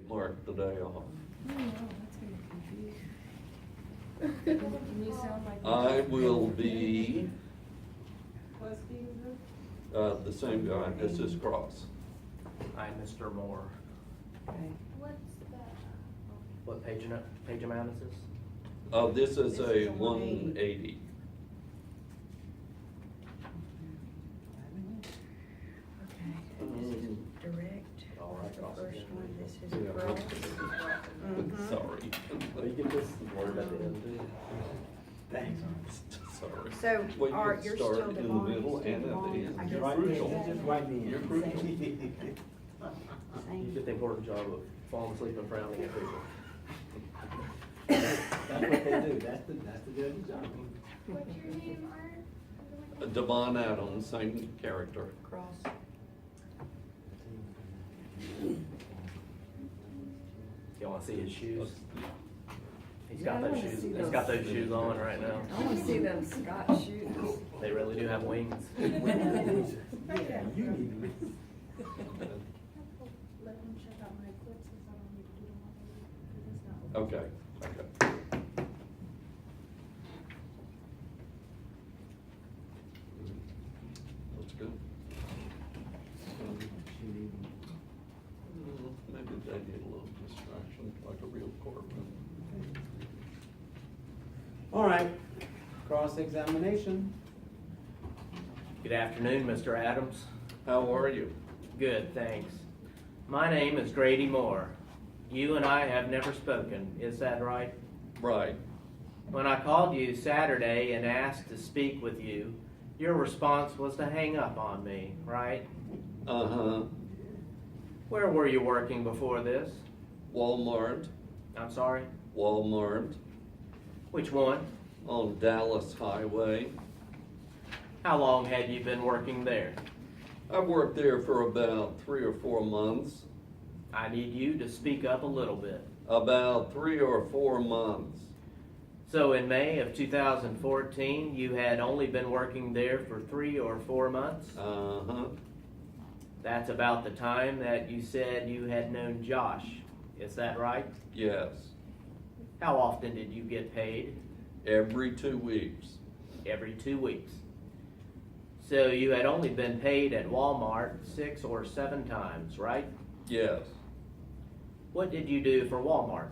mark the day off. Oh, no, that's gonna confuse. Can you sound like? I will be, What Steve is the same guy, this is Cross. I'm Mr. Moore. Okay. What's that? What page amount is this? This is This a is a 180. Okay, this is direct. All right, The Cross first again. one, this is Yeah. cross. Mhm. Sorry. Will you get this word at the end? Thanks. Sorry. So, Well, Art, you you're start still in the Devon, middle still and at the Devon. end. I You're guess Right crucial. there, just right in. You're crucial. You Same. get the important job of falling asleep and frowning at people. That's what they do, that's the judge's job. What's your name, Art? Devon Adams, same character. Cross. You wanna see his shoes? He's Yeah, got I those wanna shoes, see he's those. got those shoes on right now. I wanna see them Scott shoes. They really do have wings. Yeah, you need to. Let him check out my eclipses, I don't need to do them all over, because it's not. Okay. That's good. Maybe they need a little distraction, like a real courtroom. All right, cross-examination. Good afternoon, Mr. Adams. How are you? Good, thanks. My name is Grady Moore. You and I have never spoken, is that right? Right. When I called you Saturday and asked to speak with you, your response was to hang up on me, right? Uh-huh. Where were you working before this? Walmart. I'm sorry? Walmart Which one? on Dallas Highway. How long had you been working there? I worked there for about 3 or 4 months. I need you to speak up a little bit. About 3 or 4 months. So in May of 2014, you had only been working there for 3 or 4 months? Uh-huh. That's about the time that you said you had known Josh. Is that right? Yes. How often did you get paid? Every 2 weeks. Every 2 weeks. So you had only been paid at Walmart 6 or 7 times, right? Yes. What did you do for Walmart?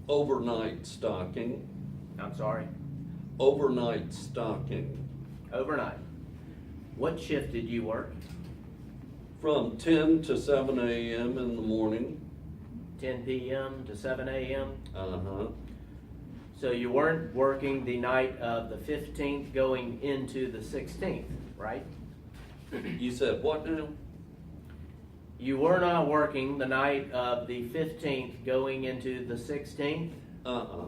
Overnight stocking. I'm sorry? Overnight stocking. Overnight. What shift did you work? From 10 to 7 a.m. in the morning. 10 p.m. to 7 a.m.? Uh-huh. So you weren't working the night of the 15th going into the 16th, right? You said what now? You were not working the night of the 15th going into the 16th? Uh-uh.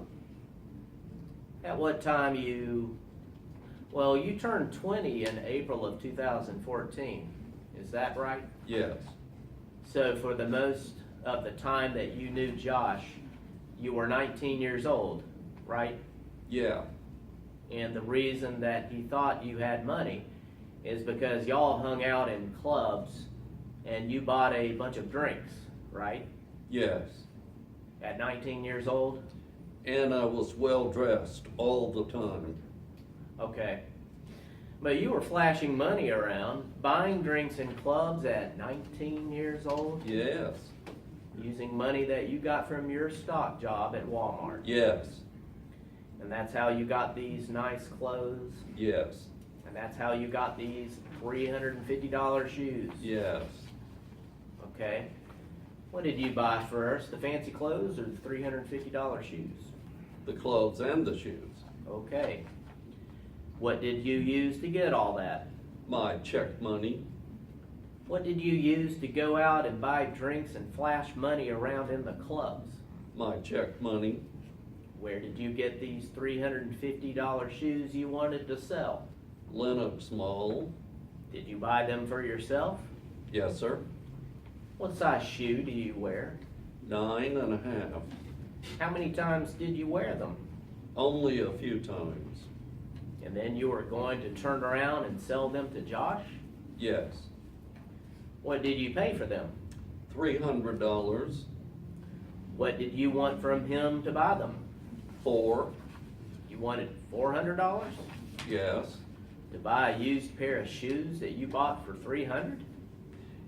At what time you turned 20 in April of 2014. Is that right? Yes. So for the most of the time that you knew Josh, you were 19 years old, right? Yeah. And the reason that he thought you had money is because y'all hung out in clubs and you bought a bunch of drinks, right? Yes. At 19 years old? And I was well dressed all the time. Okay. But you were flashing money around, buying drinks in clubs at 19 years old, Yes. using money that you got from your stock job at Walmart. Yes. And that's how you got these nice clothes. Yes. And that's how you got these $350 shoes. Yes. Okay. What did you buy first, the fancy clothes or the $350 shoes? The clothes and the shoes. Okay. What did you use to get all that? My check money. What did you use to go out and buy drinks and flash money around in the clubs? My check money. Where did you get these $350 shoes you wanted to sell? Lenox Mall. Did you buy them for yourself? Yes, sir. What size shoe do you wear? 9.5. How many times did you wear them? Only a few times. And then you were going to turn around and sell them to Josh? Yes. What did you pay for them? $300. What did you want from him to buy them? 4, You wanted $400 yes. to buy a used pair of shoes that you bought for $300?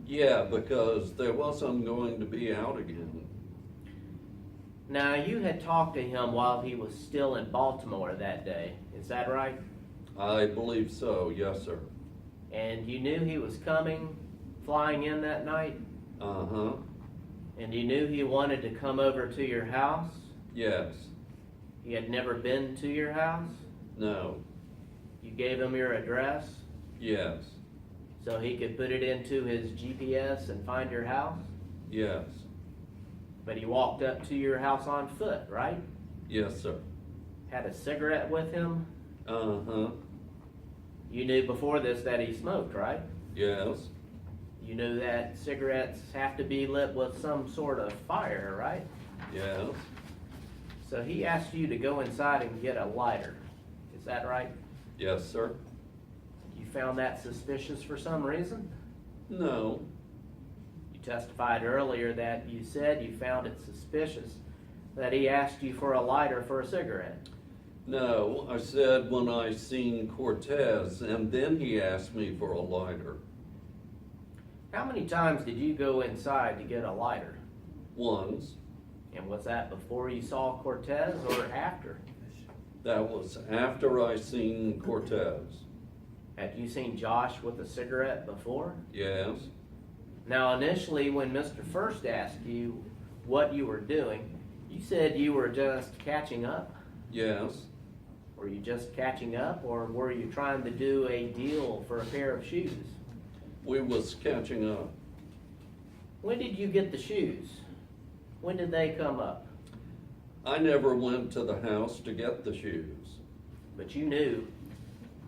Yeah, because there wasn't going to be out again. Now, you had talked to him while he was still in Baltimore that day, is that right? I believe so, yes, sir. And you knew he was coming, flying in that night? Uh-huh, And you knew he wanted to come over to your house? yes, He had never been to your house? no, You gave him your address yes, so he could put it into his GPS and find your house? yes, But he walked up to your house on foot, right? yes, sir. Had a cigarette with him? Uh-huh, You knew before this that he smoked, right? yes, You knew that cigarettes have to be lit with some sort of fire, right? yes, So he asked you to go inside and get a lighter. Is that right? yes, sir. You found that suspicious for some reason? No, You testified earlier that you said you found it suspicious that he asked you for a lighter for a cigarette. no, I said when I seen Cortez, and then he asked me for a lighter. How many times did you go inside to get a lighter? Once, And was that before you saw Cortez or after? that was after I seen Cortez. Had you seen Josh with a cigarette before? Yes, Now, initially, when Mr. First asked you what you were doing, you said you were just catching up. yes, Were you just catching up, or were you trying to do a deal for a pair of shoes? we was catching up. When did you get the shoes? When did they come up? I never went to the house to get the shoes. But you knew,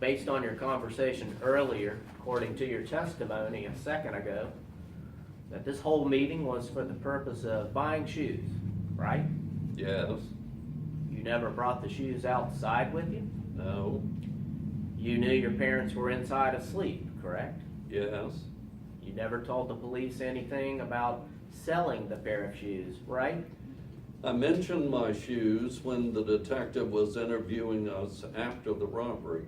based on your conversation earlier, according to your testimony a second ago, that this whole meeting was for the purpose of buying shoes, right? Yes, You never brought the shoes outside with you? no, You knew your parents were inside asleep, correct? yes, You never told the police anything about selling the pair of shoes, right? I mentioned my shoes when the detective was interviewing us after the robbery.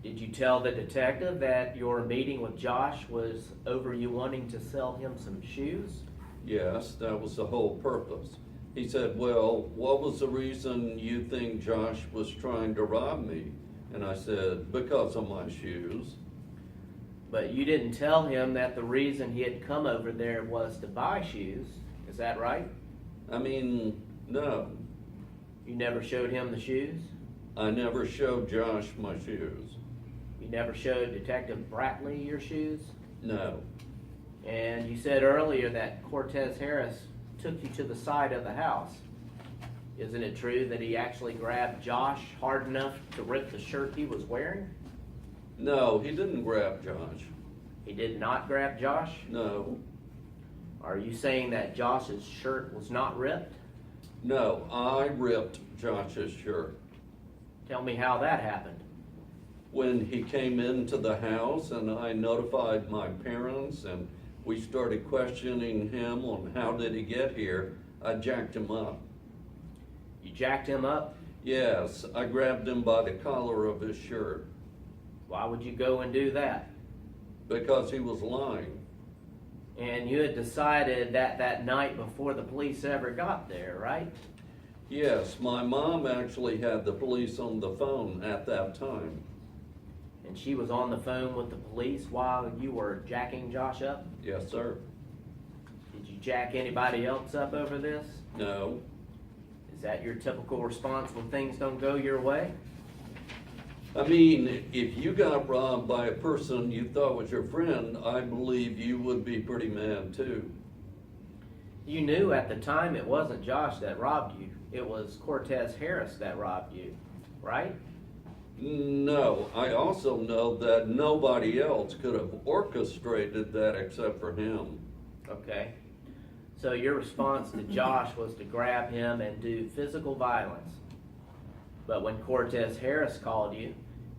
Did you tell the detective that your meeting with Josh was over you wanting to sell him some shoes? Yes, that was the whole purpose. He said, well, what was the reason you think Josh was trying to rob me? And I said, because of my shoes. But you didn't tell him that the reason he had come over there was to buy shoes. Is that right? I mean, no, You never showed him the shoes? I never showed Josh my shoes. You never showed Detective Bratley your shoes? No, And you said earlier that Cortez Harris took you to the side of the house. Isn't it true that he actually grabbed Josh hard enough to rip the shirt he was wearing? no, he didn't grab Josh. He did not grab Josh? No, Are you saying that Josh's shirt was not ripped? no, I ripped Josh's shirt. Tell me how that happened. When he came into the house and I notified my parents and we started questioning him on how did he get here, I jacked him up. You jacked him up? Yes, I grabbed him by the collar of his shirt Why would you go and do that? because he was lying. And you had decided that night before the police ever got there, right? Yes, my mom actually had the police on the phone at that time. And she was on the phone with the police while you were jacking Josh up? Yes, sir. Did you jack anybody else up over this? No, Is that your typical response when things don't go your way? I mean, if you got robbed by a person you thought was your friend, I believe you would be pretty mad too. You knew at the time it wasn't Josh that robbed you. It was Cortez Harris that robbed you, right? No, I also know that nobody else could have orchestrated that except for him. Okay. So your response to Josh was to grab him and do physical violence. But when Cortez Harris called you,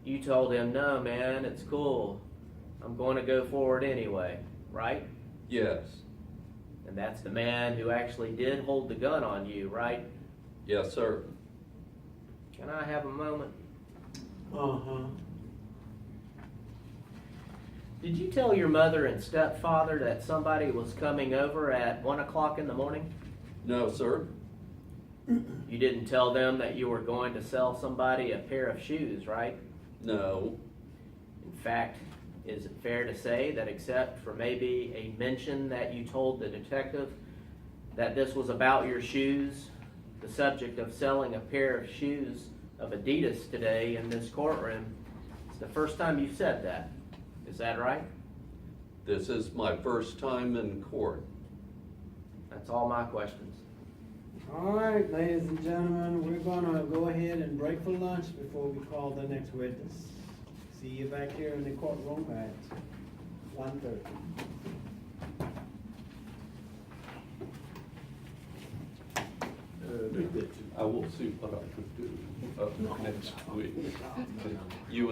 you told him, no, man, it's cool. I'm going to go forward anyway, right? Yes, And And that's the man who actually did hold the gun on you, right? Yes, sir. Can I have a moment? Uh-huh. Did you tell your mother and stepfather that somebody was coming over at 1 o'clock in the morning? No, sir. You didn't tell them that you were going to sell somebody a pair of shoes, right? No. In fact, is it fair to say that except for maybe a mention that you told the detective that this was about your shoes, the subject of selling a pair of shoes of Adidas today in this courtroom, it's the first time you've said that. Is that right? This is my first time in court. That's all my questions. All right, ladies and gentlemen, we're gonna go ahead and break for lunch before we call the next witness. See you back here in the courtroom at 1:30. I will see what I could do next week. You